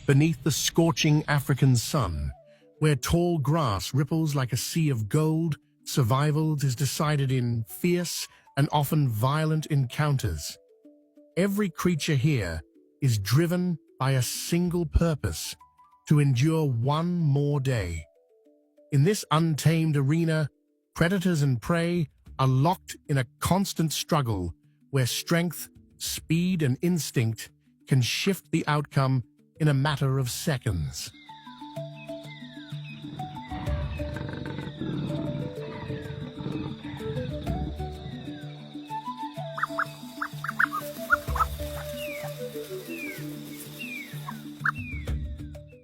Beneath the scorching African sun, where tall grass ripples like a sea of gold, survival is decided in fierce and often violent encounters. Every creature here is driven by a single purpose: to endure one more day. In this untamed arena, predators and prey are locked in a constant struggle where strength, speed, and instinct can shift the outcome in a matter of seconds.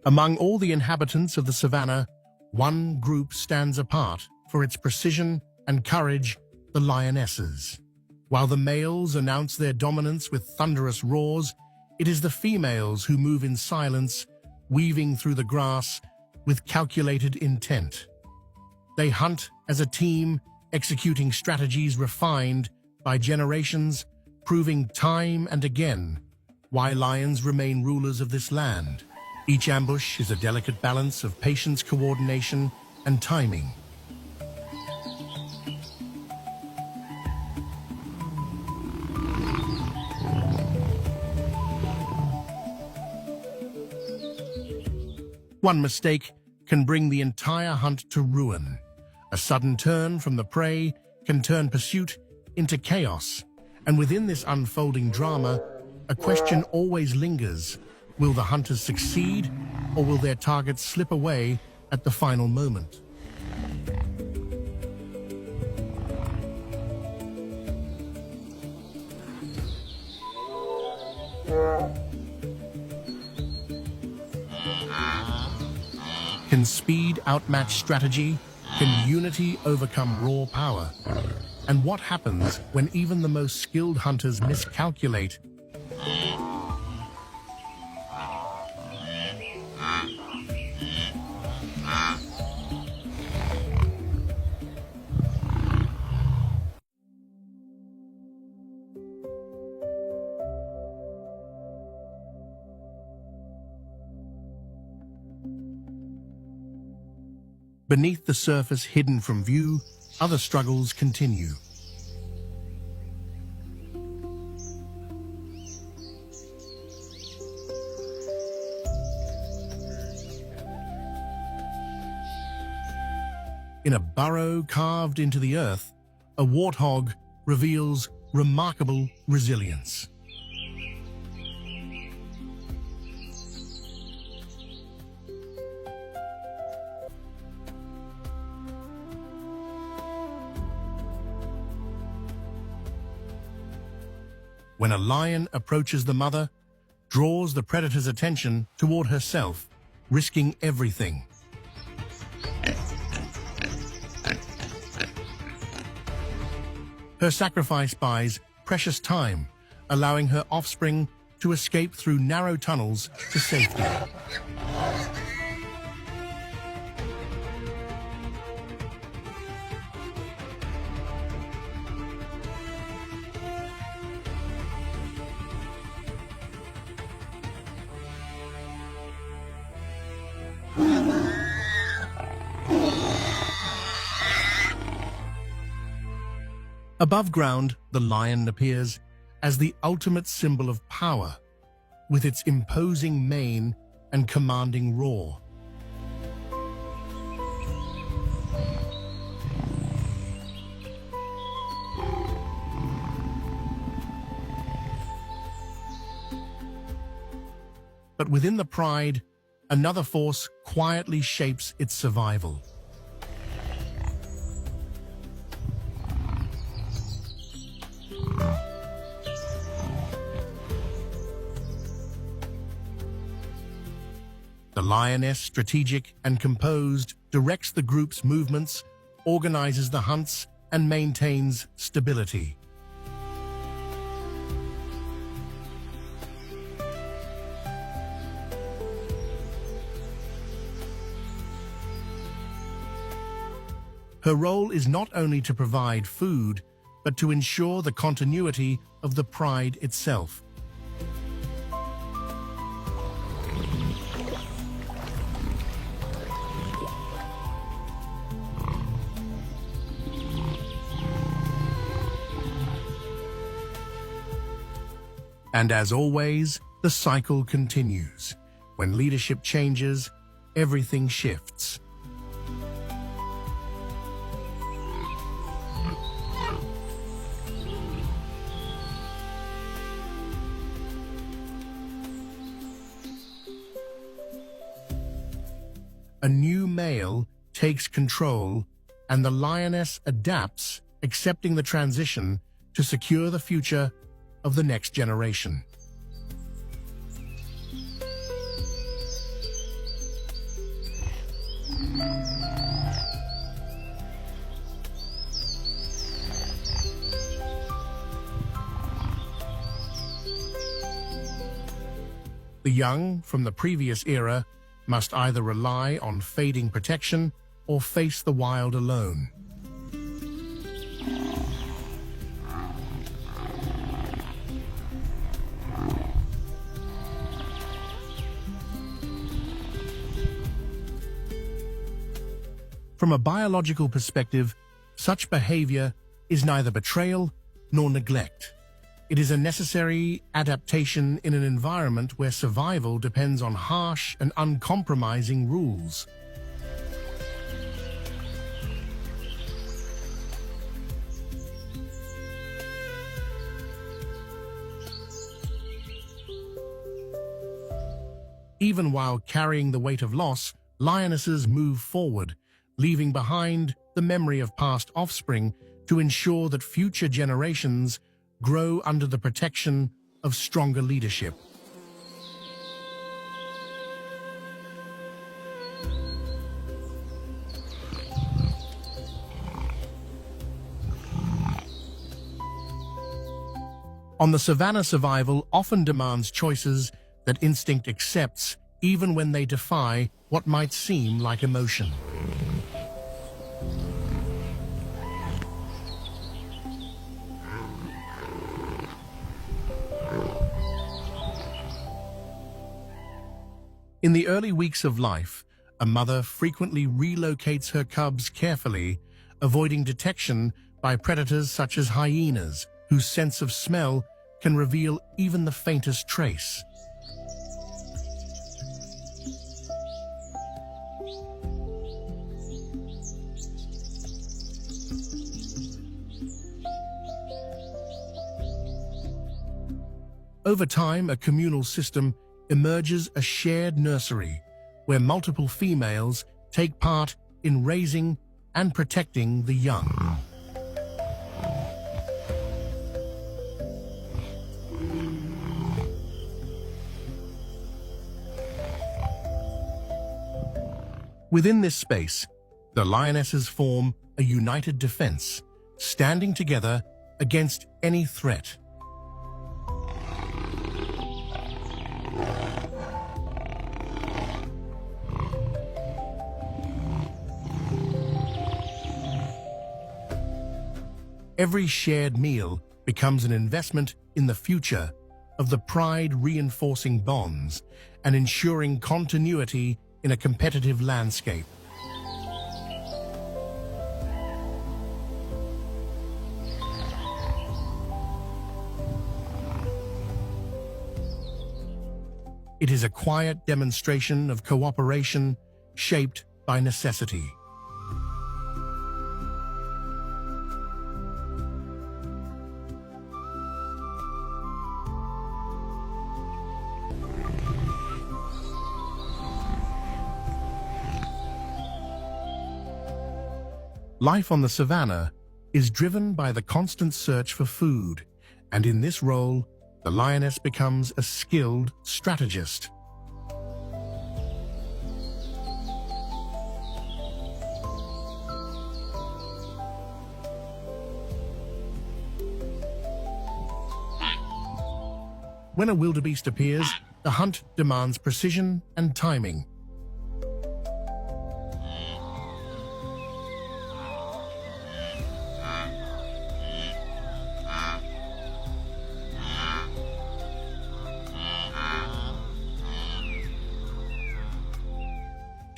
Among all the inhabitants of the savannah, one group stands apart for its precision and courage: the lionesses. While the males announce their dominance with thunderous roars, it is the females who move in silence, weaving through the grass with calculated intent. They hunt as a team, executing strategies refined by generations, proving time and again why lions remain rulers of this land. Each ambush is a delicate balance of patience, coordination, and timing. One mistake can bring the entire hunt to ruin. A sudden turn from the prey can turn pursuit into chaos. And within this unfolding drama, a question always lingers: will the hunters succeed, or will their targets slip away at the final moment? Can speed outmatch strategy? Can unity overcome raw power? And what happens when even the most skilled hunters miscalculate? Beneath the surface, hidden from view, other struggles continue. In a burrow carved into the earth, a warthog reveals remarkable resilience. When a lion approaches the mother, draws the predator's attention toward herself, risking everything. Her sacrifice buys precious time, allowing her offspring to escape through narrow tunnels to safety. Above ground, the lion appears as the ultimate symbol of power, with its imposing mane and commanding roar. But within the pride, another force quietly shapes its survival. The lioness, strategic and composed, directs the group's movements, organizes the hunts, and maintains stability. Her role is not only to provide food, but to ensure the continuity of the pride itself. And as always, the cycle continues. When leadership changes, everything shifts. A new male takes control, and the lioness adapts, accepting the transition to secure the future of the next generation. The young from the previous era must either rely on fading protection or face the wild alone. From a biological perspective, such behavior is neither betrayal nor neglect. It is a necessary adaptation in an environment where survival depends on harsh and uncompromising rules. Even while carrying the weight of loss, lionesses move forward, leaving behind the memory of past offspring to ensure that future generations grow under the protection of stronger leadership. On the savannah, survival often demands choices that instinct accepts, even when they defy what might seem like emotion. In the early weeks of life, a mother frequently relocates her cubs carefully, avoiding detection by predators such as hyenas, whose sense of smell can reveal even the faintest trace. Over time, a communal system emerges, a shared nursery where multiple females take part in raising and protecting the young. Within this space, the lionesses form a united defense, standing together against any threat. Every shared meal becomes an investment in the future of the pride, reinforcing bonds and ensuring continuity in a competitive landscape. It is a quiet demonstration of cooperation shaped by necessity. Life on the savannah is driven by the constant search for food, and in this role, the lioness becomes a skilled strategist. When a wildebeest appears, the hunt demands precision and timing.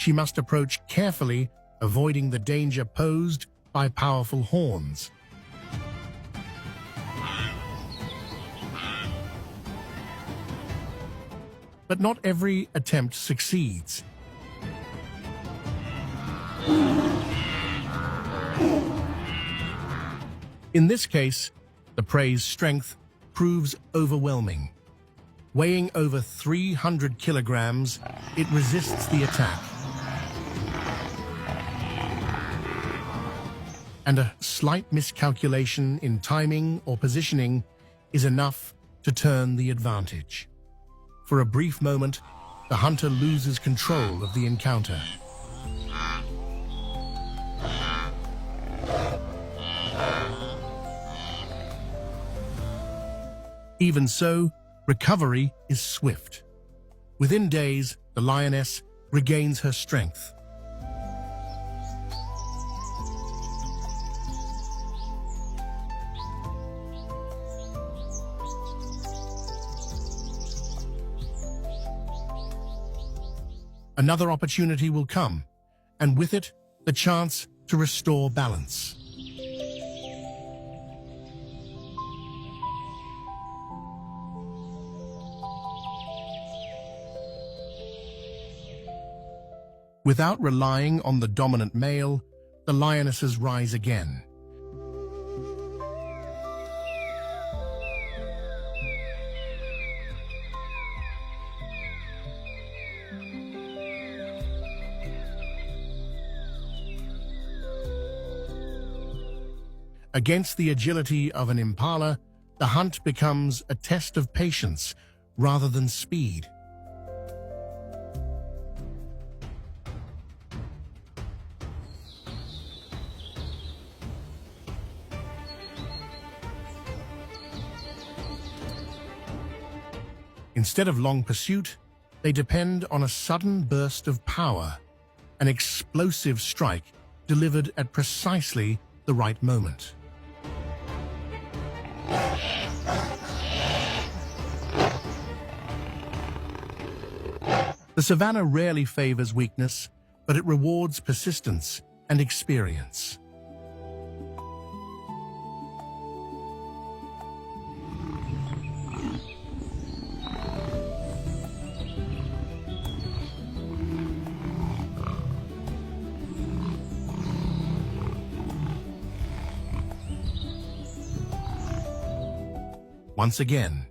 she must approach carefully, avoiding the danger posed by powerful horns. But not every attempt succeeds. In this case, the prey's strength proves overwhelming. Weighing over 300 kilograms, it resists the attack. And a slight miscalculation in timing or positioning is enough to turn the advantage. For a brief moment, the hunter loses control of the encounter. Even so, recovery is swift. Within days, the lioness regains her strength. Another opportunity will come, and with it, the chance to restore balance. Without relying on the dominant male, the lionesses rise again. Against the agility of an impala, the hunt becomes a test of patience rather than speed. Instead of long pursuit, they depend on a sudden burst of power, an explosive strike delivered at precisely the right moment. The savanna rarely favors weakness, but it rewards persistence and experience. Once again,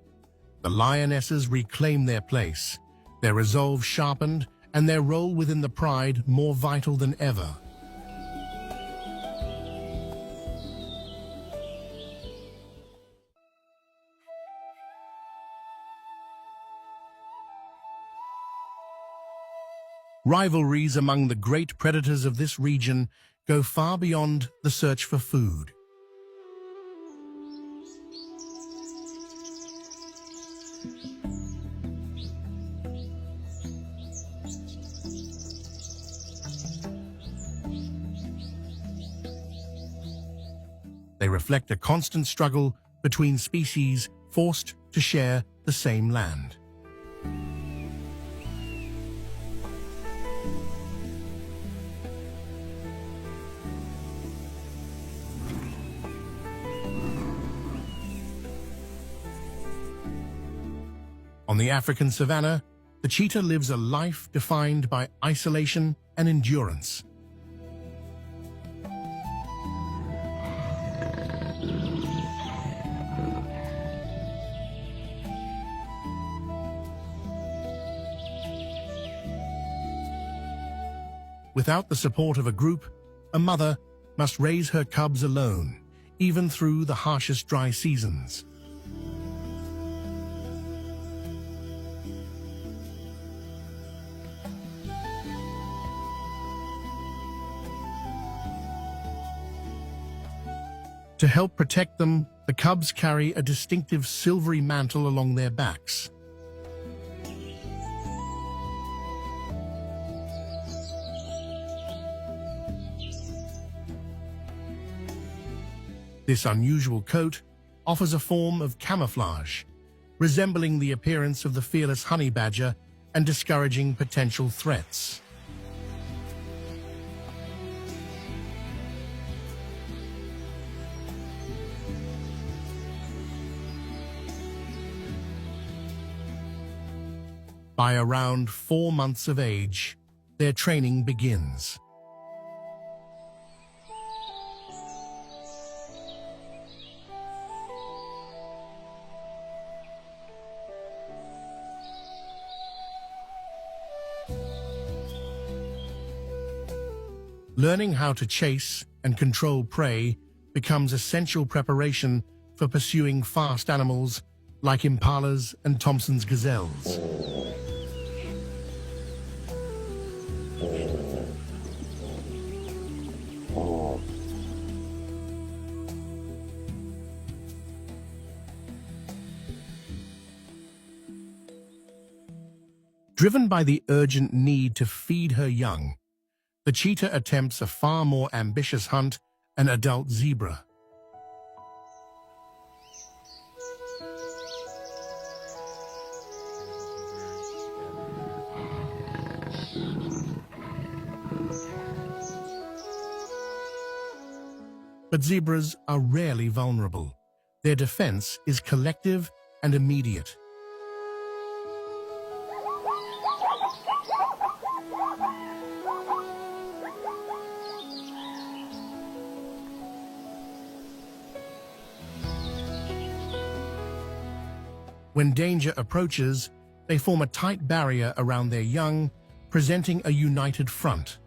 the lionesses reclaim their place, their resolve sharpened, and their role within the pride more vital than ever. Rivalries among the great predators of this region go far beyond the search for food. They reflect a constant struggle between species forced to share the same land. On the African savanna, the cheetah lives a life defined by isolation and endurance. Without the support of a group, a mother must raise her cubs alone, even through the harshest dry seasons. To help protect them, the cubs carry a distinctive silvery mantle along their backs. This unusual coat offers a form of camouflage, resembling the appearance of the fearless honey badger and discouraging potential threats. By around 4 months of age, their training begins. Learning how to chase and control prey becomes essential preparation for pursuing fast animals like impalas and Thompson's gazelles. Driven by the urgent need to feed her young, the cheetah attempts a far more ambitious hunt, an adult zebra. But zebras are rarely vulnerable. Their defense is collective and immediate. When danger approaches, they form a tight barrier around their young, presenting a united front.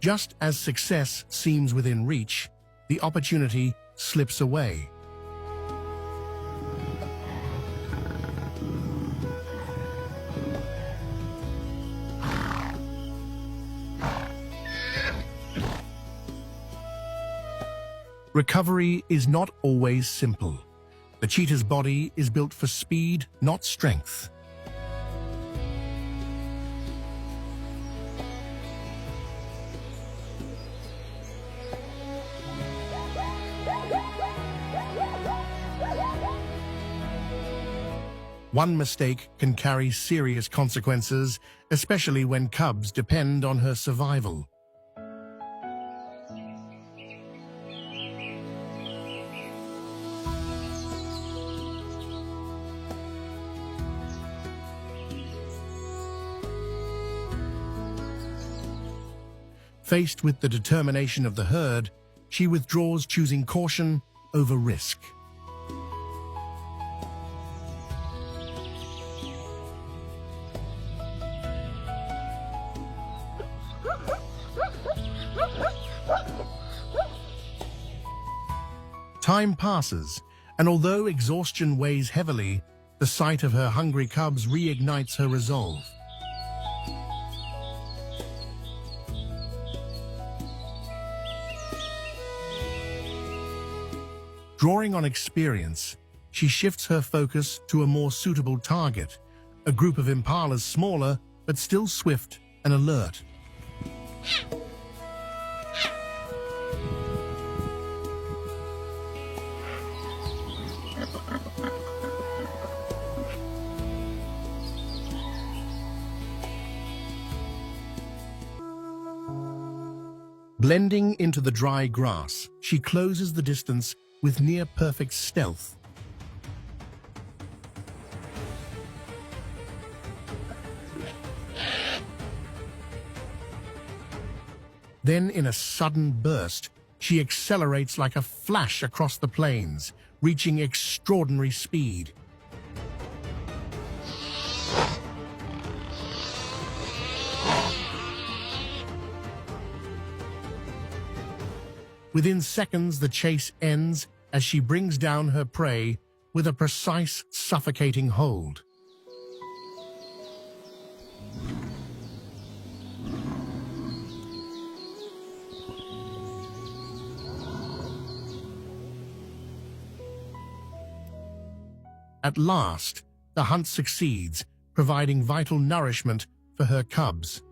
Just as success seems within reach, the opportunity slips away. Recovery is not always simple. The cheetah's body is built for speed, not strength. One mistake can carry serious consequences, especially when cubs depend on her survival. Faced with the determination of the herd, she withdraws, choosing caution over risk. Time passes, and although exhaustion weighs heavily, the sight of her hungry cubs reignites her resolve. Drawing on experience, she shifts her focus to a more suitable target, a group of impalas smaller but still swift and alert. Blending into the dry grass, she closes the distance with near-perfect stealth. Then, in a sudden burst, she accelerates like a flash across the plains, reaching extraordinary speed. Within seconds, the chase ends as she brings down her prey with a precise, suffocating hold. At last, the hunt succeeds, providing vital nourishment for her cubs.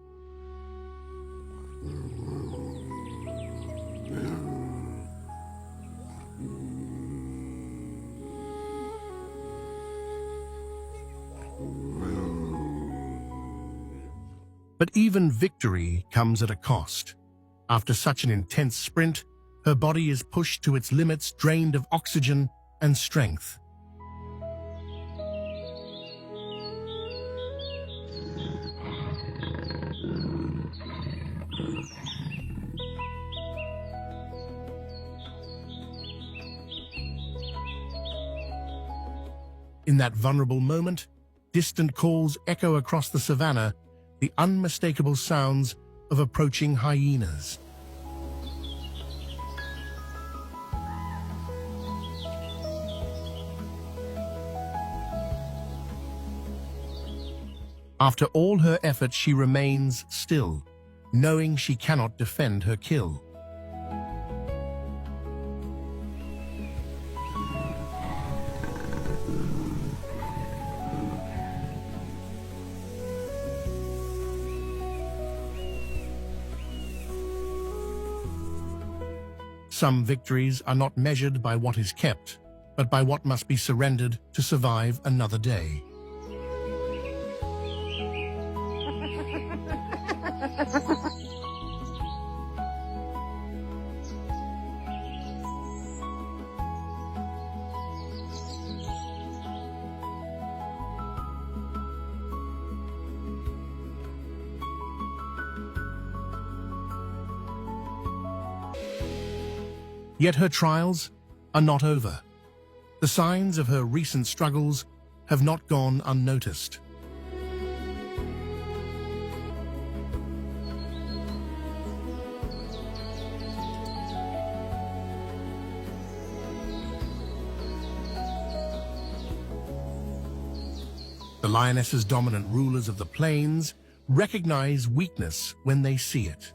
But even victory comes at a cost. After such an intense sprint, her body is pushed to its limits, drained of oxygen and strength. In that vulnerable moment, distant calls echo across the savannah, the unmistakable sounds of approaching hyenas. After all her efforts, she remains still, knowing she cannot defend her kill. Some victories are not measured by what is kept, but by what must be surrendered to survive another day. Yet her trials are not over. The signs of her recent struggles have not gone unnoticed. The lioness's dominant rulers of the plains recognize weakness when they see it.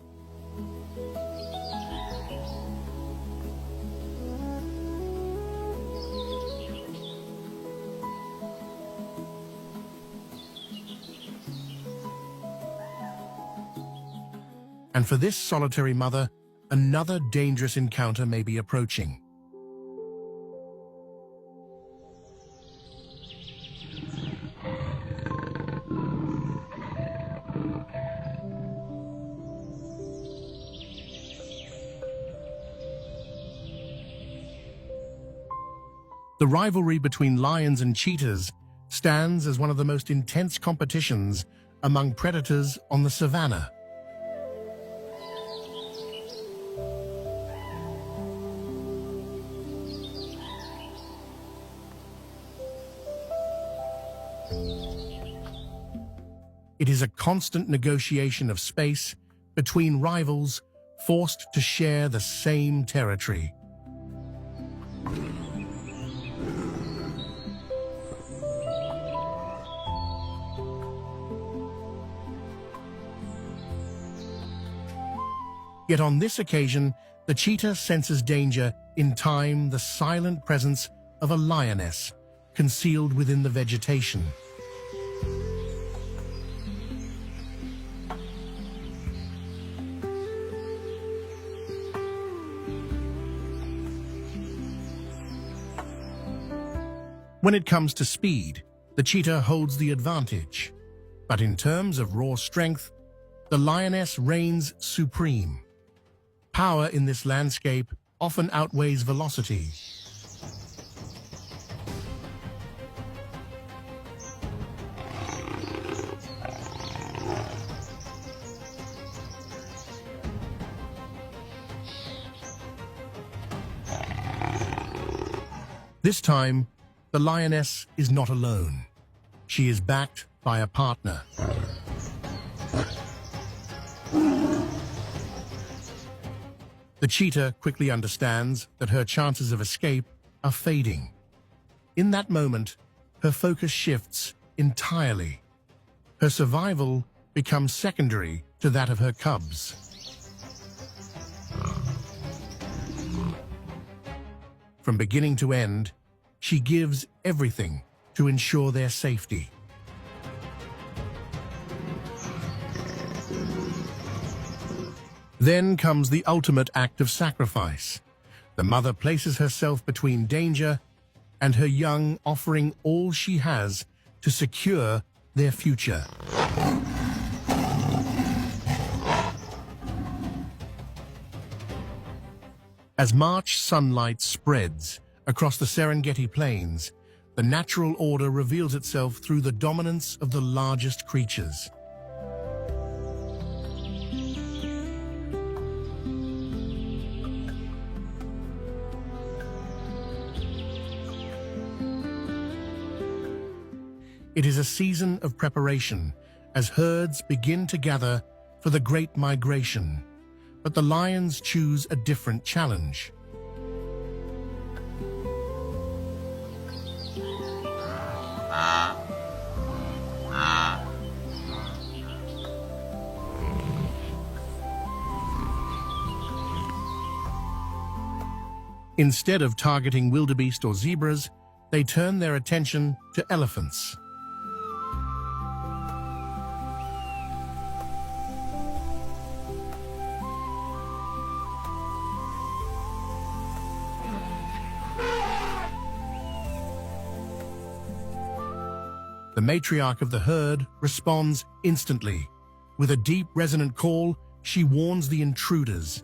And for this solitary mother, another dangerous encounter may be approaching. The rivalry between lions and cheetahs stands as one of the most intense competitions among predators on the savannah. It is a constant negotiation of space between rivals forced to share the same territory. Yet on this occasion, the cheetah senses danger in time, the silent presence of a lioness concealed within the vegetation. When it comes to speed, the cheetah holds the advantage. But in terms of raw strength, the lioness reigns supreme. Power in this landscape often outweighs velocity. This time, the lioness is not alone. She is backed by a partner. The cheetah quickly understands that her chances of escape are fading. In that moment, her focus shifts entirely. Her survival becomes secondary to that of her cubs. From beginning to end, she gives everything to ensure their safety. Then comes the ultimate act of sacrifice. The mother places herself between danger and her young, offering all she has to secure their future. As March sunlight spreads across the Serengeti Plains, the natural order reveals itself through the dominance of the largest creatures. It is a season of preparation as herds begin to gather for the Great Migration. But the lions choose a different challenge. Instead of targeting wildebeest or zebras, they turn their attention to elephants. The matriarch of the herd responds instantly. With a deep, resonant call, she warns the intruders.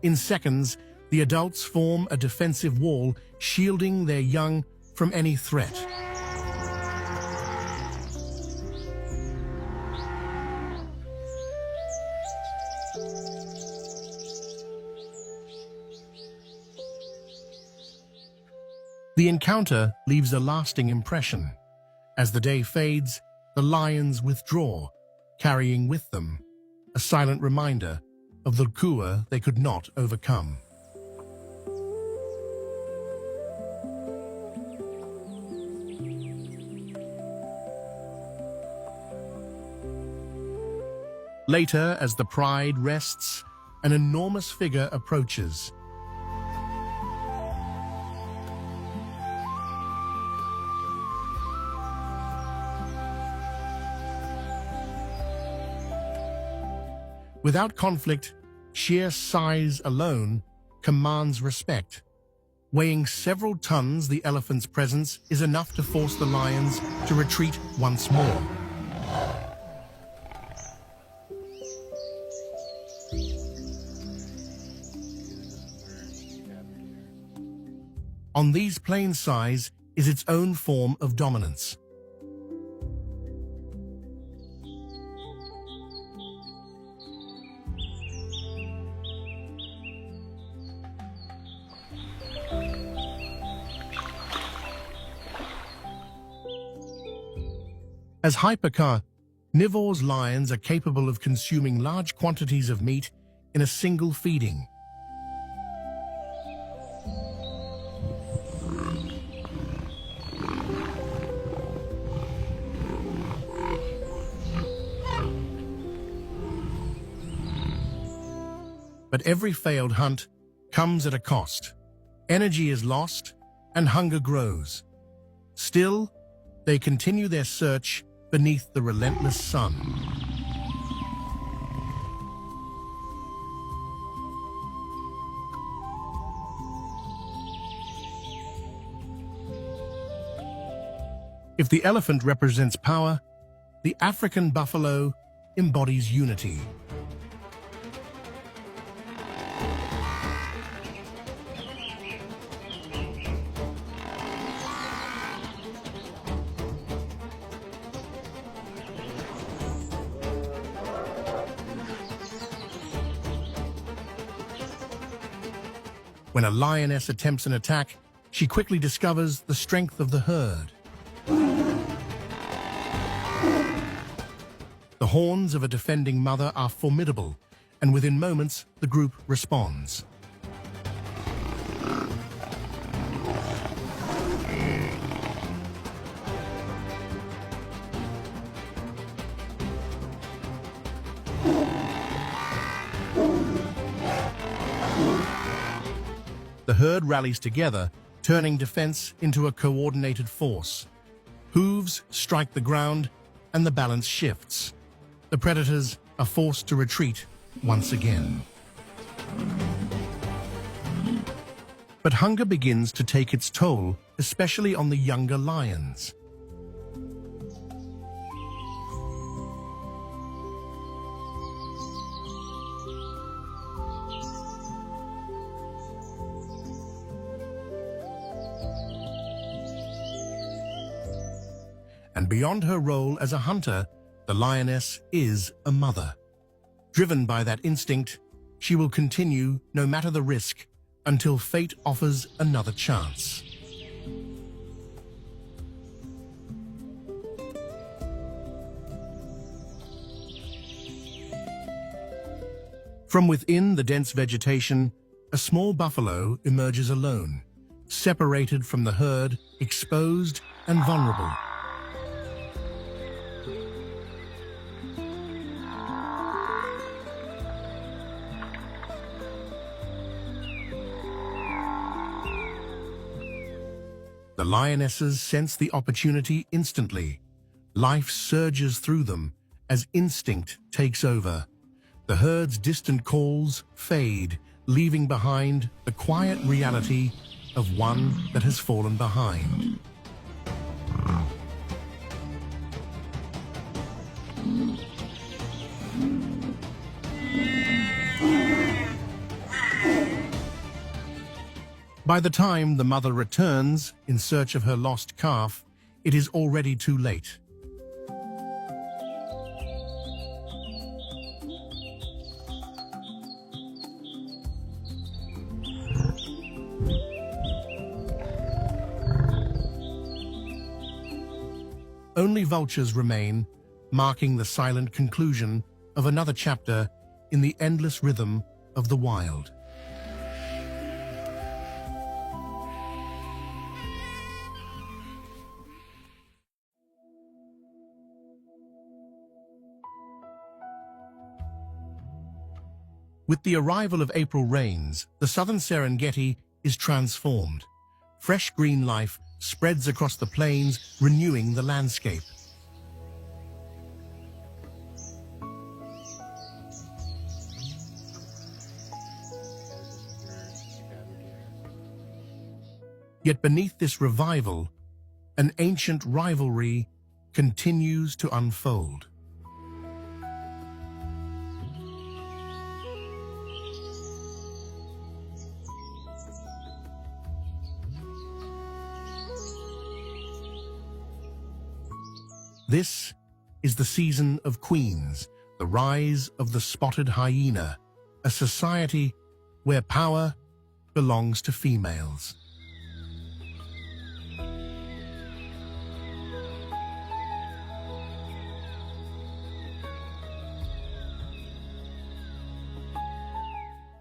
In seconds, the adults form a defensive wall, shielding their young from any threat. The encounter leaves a lasting impression. As the day fades, the lions withdraw, carrying with them a silent reminder of the Kua they could not overcome. Later, as the pride rests, an enormous figure approaches. Without conflict, sheer size alone commands respect. Weighing several tons, the elephant's presence is enough to force the lions to retreat once more. On these plain size is its own form of dominance. As hypercarnivores, lions are capable of consuming large quantities of meat in a single feeding. But every failed hunt comes at a cost. Energy is lost and hunger grows. Still, they continue their search beneath the relentless sun. If the elephant represents power, the African buffalo embodies unity. When a lioness attempts an attack, she quickly discovers the strength of the herd. The horns of a defending mother are formidable, and within moments, the group responds. The herd rallies together, turning defense into a coordinated force. Hooves strike the ground, and the balance shifts. The predators are forced to retreat once again. But hunger begins to take its toll, especially on the younger lions. And beyond her role as a hunter, the lioness is a mother. Driven by that instinct, she will continue, no matter the risk, until fate offers another chance. From within the dense vegetation, a small buffalo emerges alone, separated from the herd, exposed and vulnerable. The lionesses sense the opportunity instantly. Life surges through them as instinct takes over. The herd's distant calls fade, leaving behind the quiet reality of one that has fallen behind. By the time the mother returns in search of her lost calf, it is already too late. Only vultures remain, marking the silent conclusion of another chapter in the endless rhythm of the wild. With the arrival of April rains, the southern Serengeti is transformed. Fresh green life spreads across the plains, renewing the landscape. Yet beneath this revival, an ancient rivalry continues to unfold. This is the season of queens, the rise of the spotted hyena, a society where power belongs to females.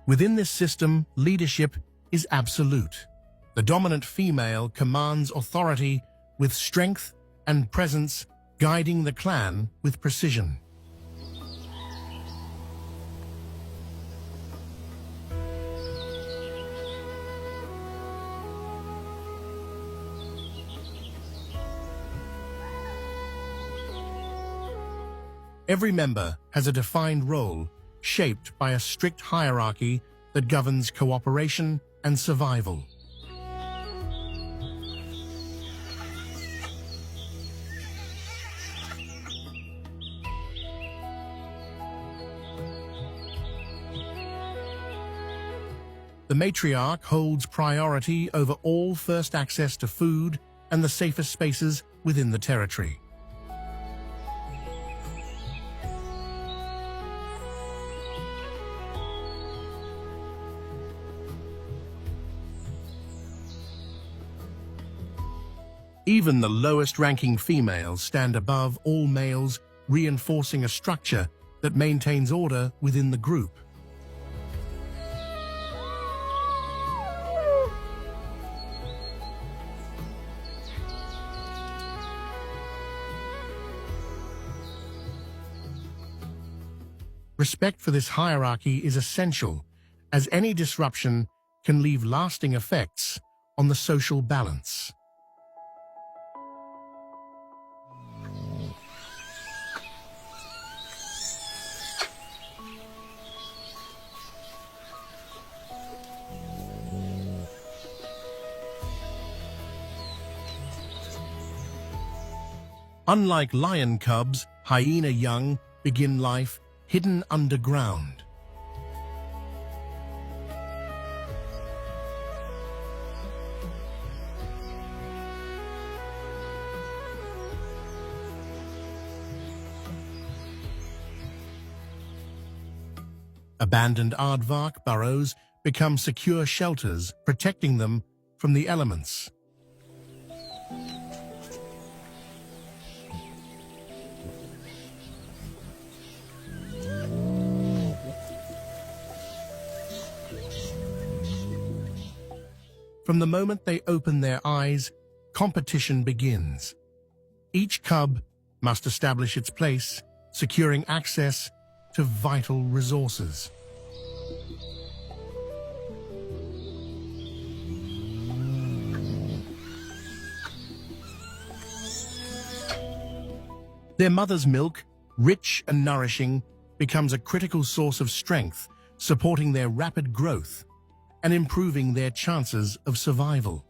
Within this system, leadership is absolute. The dominant female commands authority with strength and presence, guiding the clan with precision. Every member has a defined role, shaped by a strict hierarchy that governs cooperation and survival. The matriarch holds priority over all first access to food and the safest spaces within the territory. Even the lowest-ranking females stand above all males, reinforcing a structure that maintains order within the group. Respect for this hierarchy is essential, as any disruption can leave lasting effects on the social balance. Unlike lion cubs, hyena young begin life hidden underground. Abandoned aardvark burrows become secure shelters, protecting them from the elements. From the moment they open their eyes, competition begins. Each cub must establish its place, securing access to vital resources. Their mother's milk, rich and nourishing, becomes a critical source of strength, supporting their rapid growth and improving their chances of survival.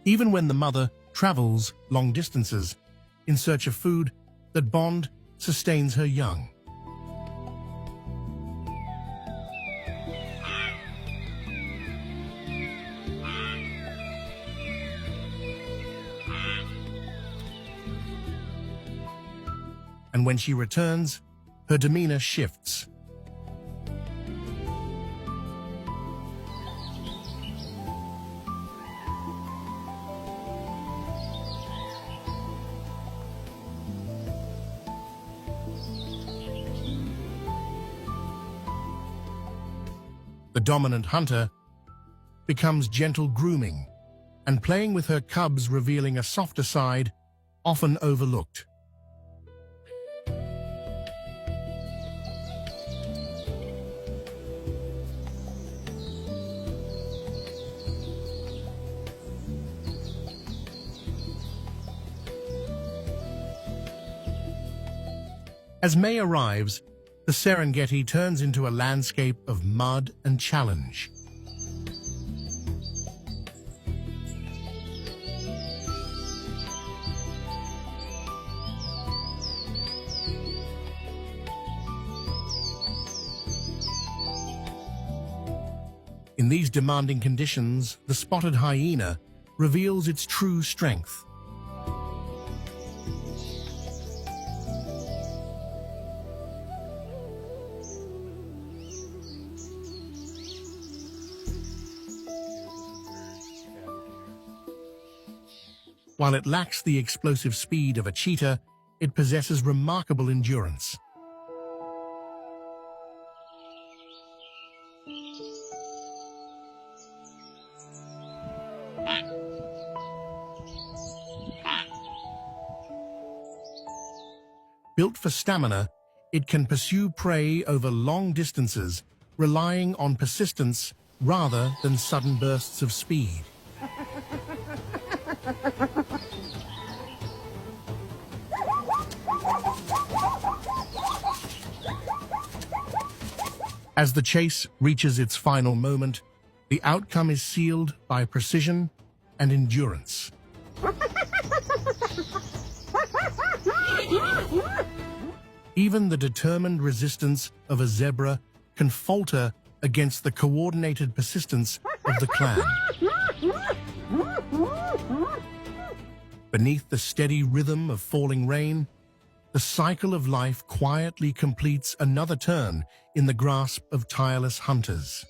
Even when the mother travels long distances in search of food, that bond sustains her young. And when she returns, her demeanor shifts. The dominant hunter becomes gentle grooming, and playing with her cubs, revealing a softer side often overlooked. As May arrives, the Serengeti turns into a landscape of mud and challenge. In these demanding conditions, the spotted hyena reveals its true strength. While it lacks the explosive speed of a cheetah, it possesses remarkable endurance. Built for stamina, it can pursue prey over long distances, relying on persistence rather than sudden bursts of speed. As the chase reaches its final moment, the outcome is sealed by precision and endurance. Even the determined resistance of a zebra can falter against the coordinated persistence of the clan. Beneath the steady rhythm of falling rain, the cycle of life quietly completes another turn in the grasp of tireless hunters.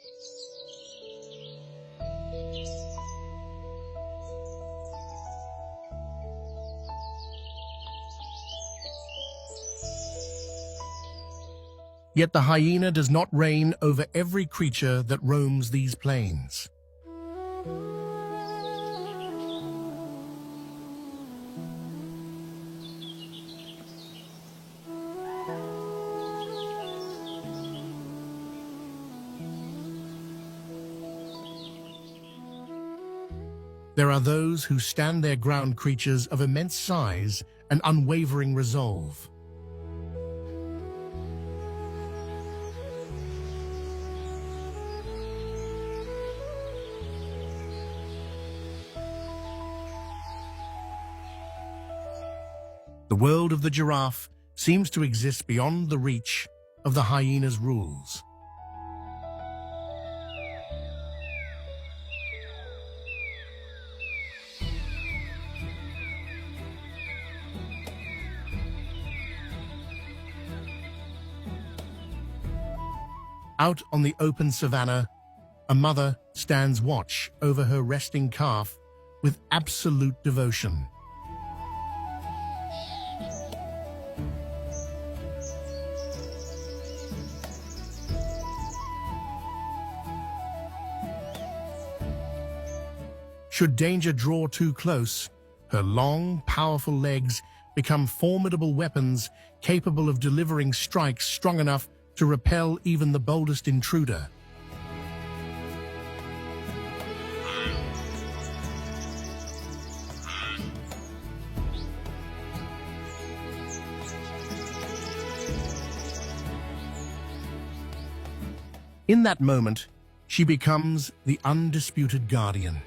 Yet the hyena does not reign over every creature that roams these plains. There are those who stand their ground, creatures of immense size and unwavering resolve. The world of the giraffe seems to exist beyond the reach of the hyena's rules. Out on the open savanna, a mother stands watch over her resting calf with absolute devotion. Should danger draw too close, her long, powerful legs become formidable weapons capable of delivering strikes strong enough to repel even the boldest intruder. In that moment, she becomes the undisputed guardian.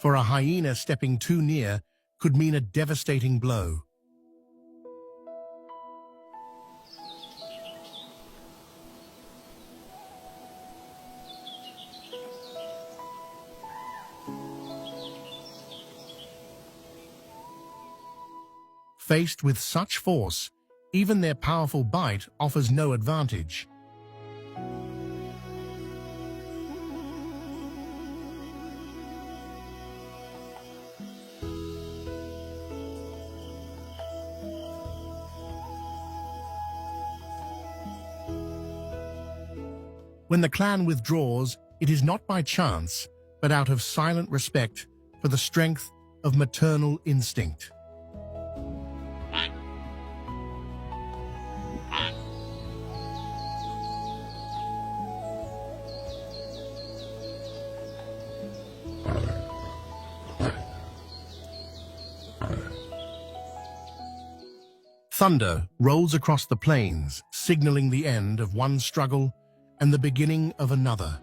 For a hyena, stepping too near could mean a devastating blow. Faced with such force, even their powerful bite offers no advantage. When the clan withdraws, it is not by chance, but out of silent respect for the strength of maternal instinct. Thunder rolls across the plains, signaling the end of one struggle and the beginning of another.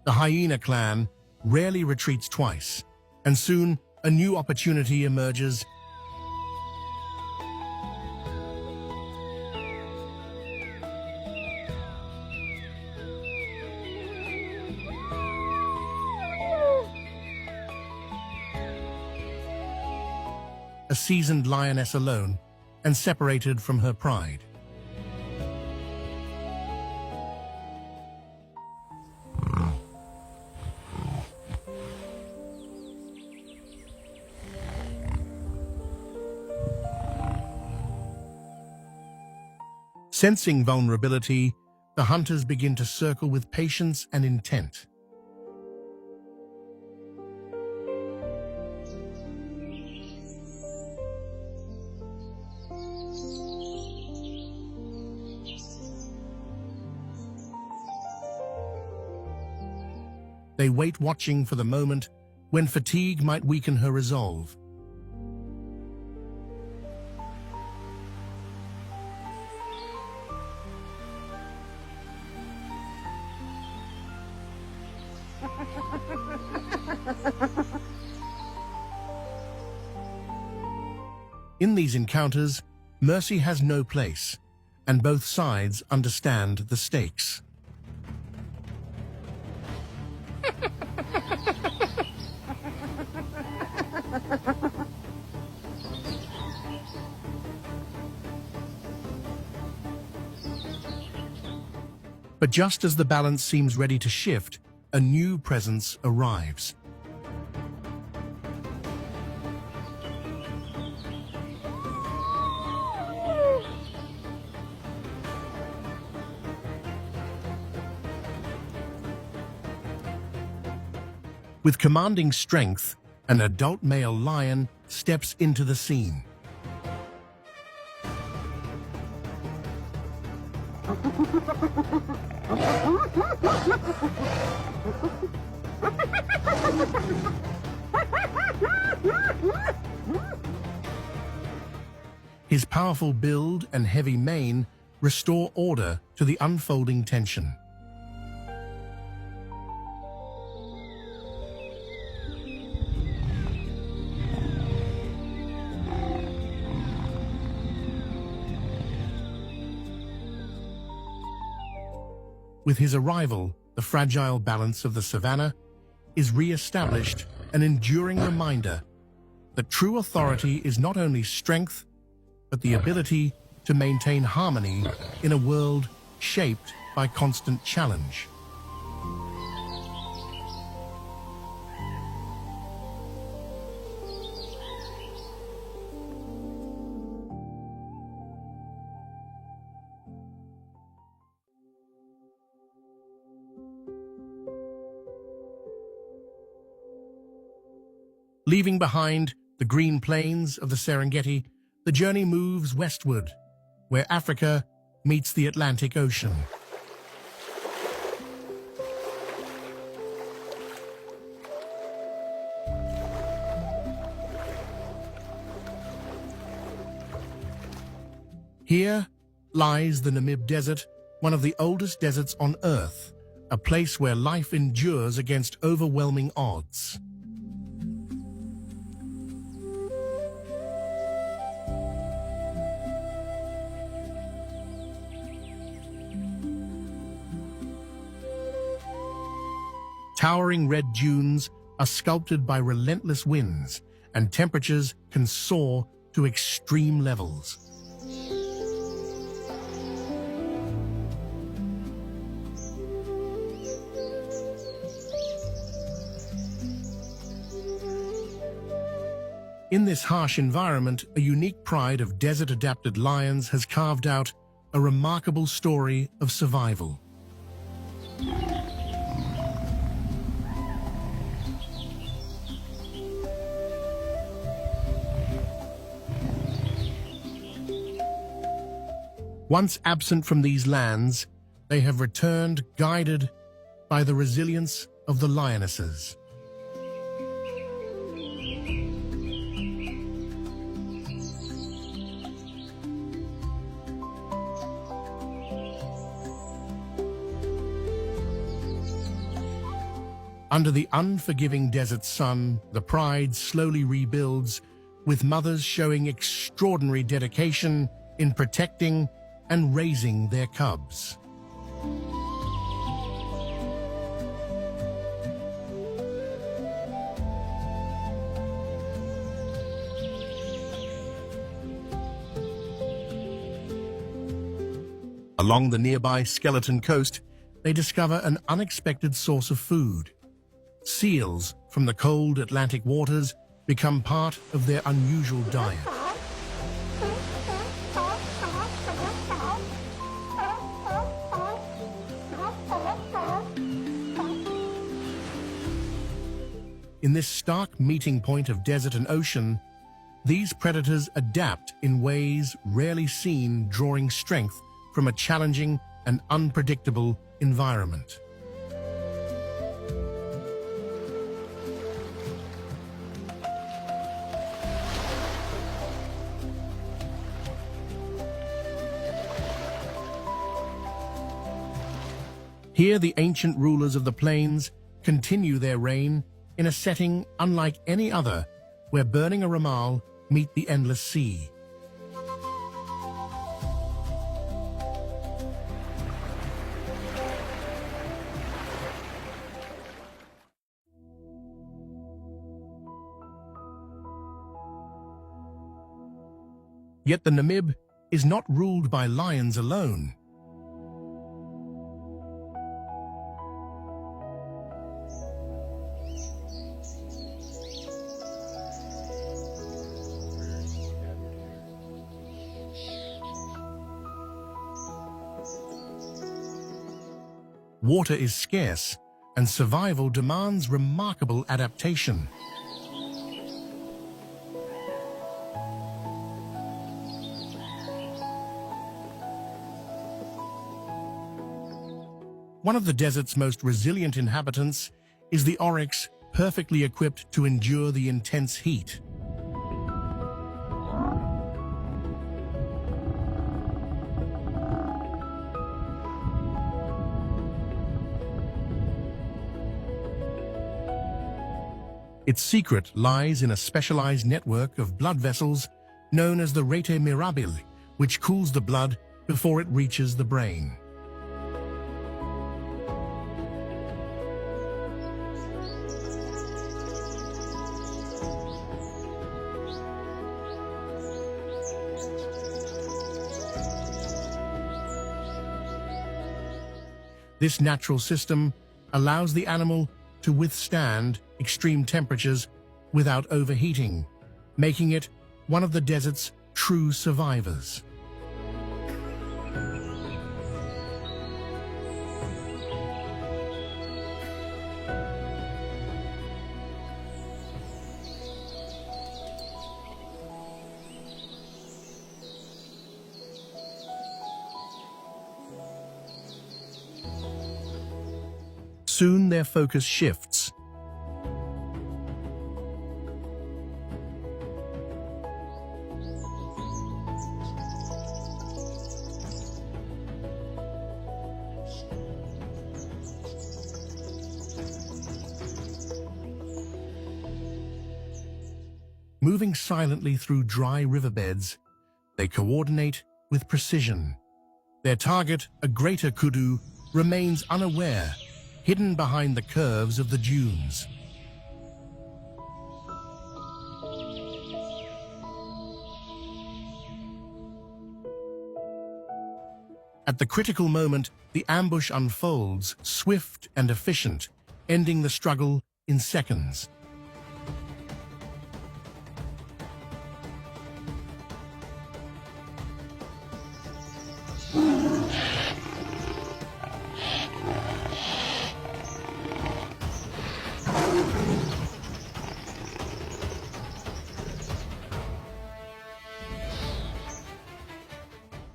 The hyena clan rarely retreats twice, and soon a new opportunity emerges. A seasoned lioness alone, and separated from her pride. Sensing vulnerability, the hunters begin to circle with patience and intent. They wait watching for the moment when fatigue might weaken her resolve. In these encounters, mercy has no place, and both sides understand the stakes. But just as the balance seems ready to shift, a new presence arrives. With commanding strength, an adult male lion steps into the scene. His powerful build and heavy mane restore order to the unfolding tension. With his arrival, the fragile balance of the savanna is re-established, an enduring reminder that true authority is not only strength, but the ability to maintain harmony in a world shaped by constant challenge. Leaving behind the green plains of the Serengeti, the journey moves westward, where Africa meets the Atlantic Ocean. Here lies the Namib Desert, one of the oldest deserts on Earth, a place where life endures against overwhelming odds. Towering red dunes are sculpted by relentless winds, and temperatures can soar to extreme levels. In this harsh environment, a unique pride of desert-adapted lions has carved out a remarkable story of survival. Once absent from these lands, they have returned guided by the resilience of the lionesses. Under the unforgiving desert sun, the pride slowly rebuilds, with mothers showing extraordinary dedication in protecting and raising their cubs. Along the nearby Skeleton Coast, they discover an unexpected source of food. Seals from the cold Atlantic waters become part of their unusual diet. In this stark meeting point of desert and ocean, these predators adapt in ways rarely seen, drawing strength from a challenging and unpredictable environment. Here, the ancient rulers of the plains continue their reign in a setting unlike any other, where burning a Ramal meet the endless sea. Yet the Namib is not ruled by lions alone. Water is scarce, and survival demands remarkable adaptation. One of the desert's most resilient inhabitants is the oryx, perfectly equipped to endure the intense heat. Its secret lies in a specialized network of blood vessels known as the rete mirabile, which cools the blood before it reaches the brain. This natural system allows the animal to withstand extreme temperatures without overheating, making it one of the desert's true survivors. Soon their focus shifts. Moving silently through dry riverbeds, they coordinate with precision. Their target, a greater kudu, remains unaware, hidden behind the curves of the dunes. At the critical moment, the ambush unfolds, swift and efficient, ending the struggle in seconds.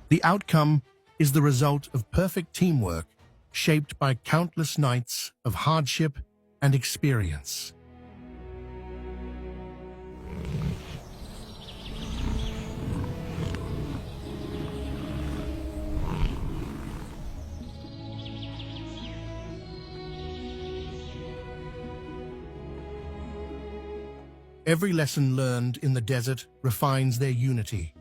The outcome is the result of perfect teamwork, shaped by countless nights of hardship and experience. Every lesson learned in the desert refines their unity.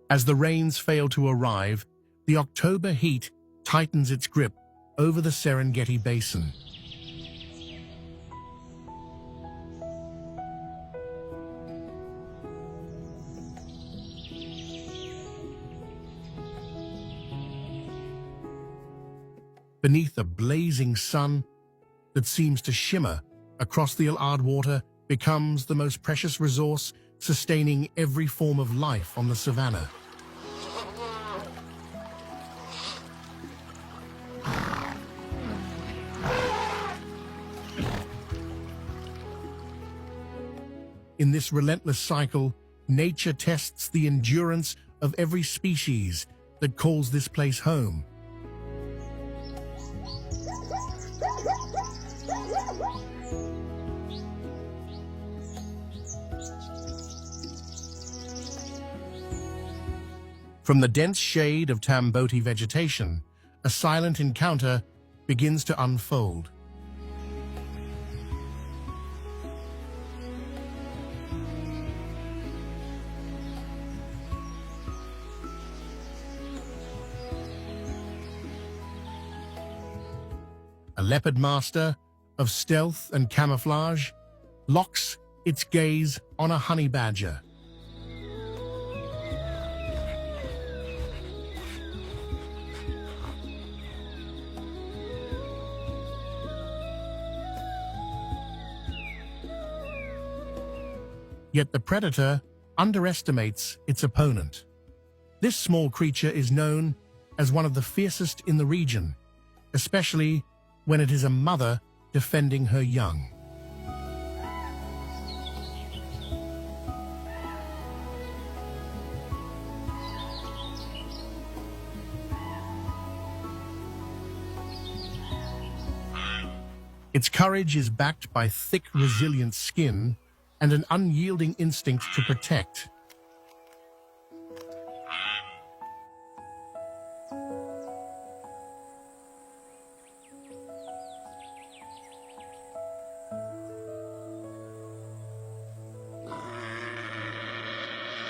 As the rains fail to arrive, the October heat tightens its grip over the Serengeti Basin. Beneath a blazing sun that seems to shimmer across the Al water becomes the most precious resource sustaining every form of life on the savanna. In this relentless cycle, nature tests the endurance of every species that calls this place home. From the dense shade of Tamboti vegetation, a silent encounter begins to unfold. A leopard master of stealth and camouflage locks its gaze on a honey badger. Yet the predator underestimates its opponent. This small creature is known as one of the fiercest in the region, especially when it is a mother defending her young. Its courage is backed by thick, resilient skin and an unyielding instinct to protect.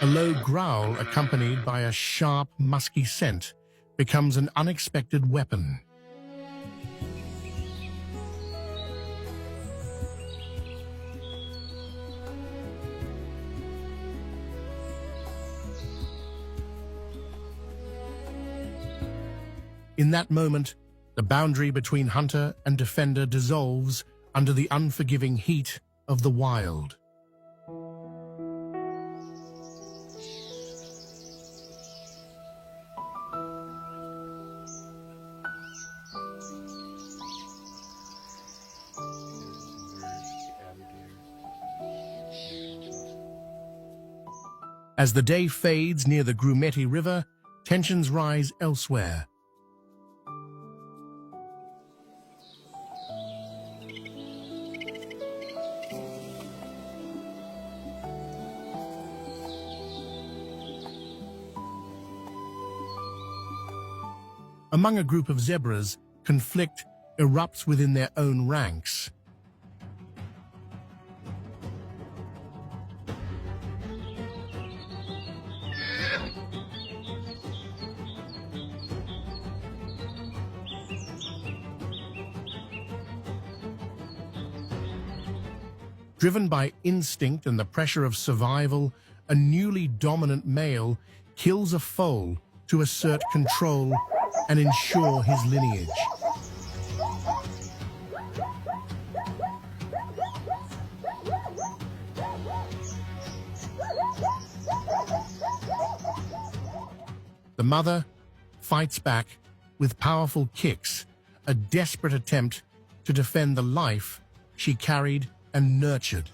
A low growl accompanied by a sharp, musky scent becomes an unexpected weapon. In that moment, the boundary between hunter and defender dissolves under the unforgiving heat of the wild. As the day fades near the Grumeti River, tensions rise elsewhere. Among a group of zebras, conflict erupts within their own ranks. Driven by instinct and the pressure of survival, a newly dominant male kills a foal to assert control and ensure his lineage. The mother fights back with powerful kicks, a desperate attempt to defend the life she carried and nurtured.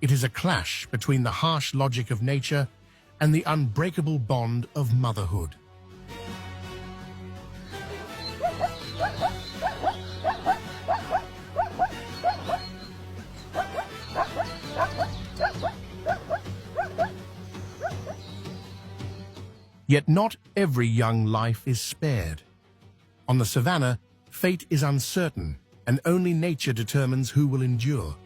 It is a clash between the harsh logic of nature and the unbreakable bond of motherhood. Yet not every young life is spared. On the savannah, fate is uncertain, and only nature determines who will endure.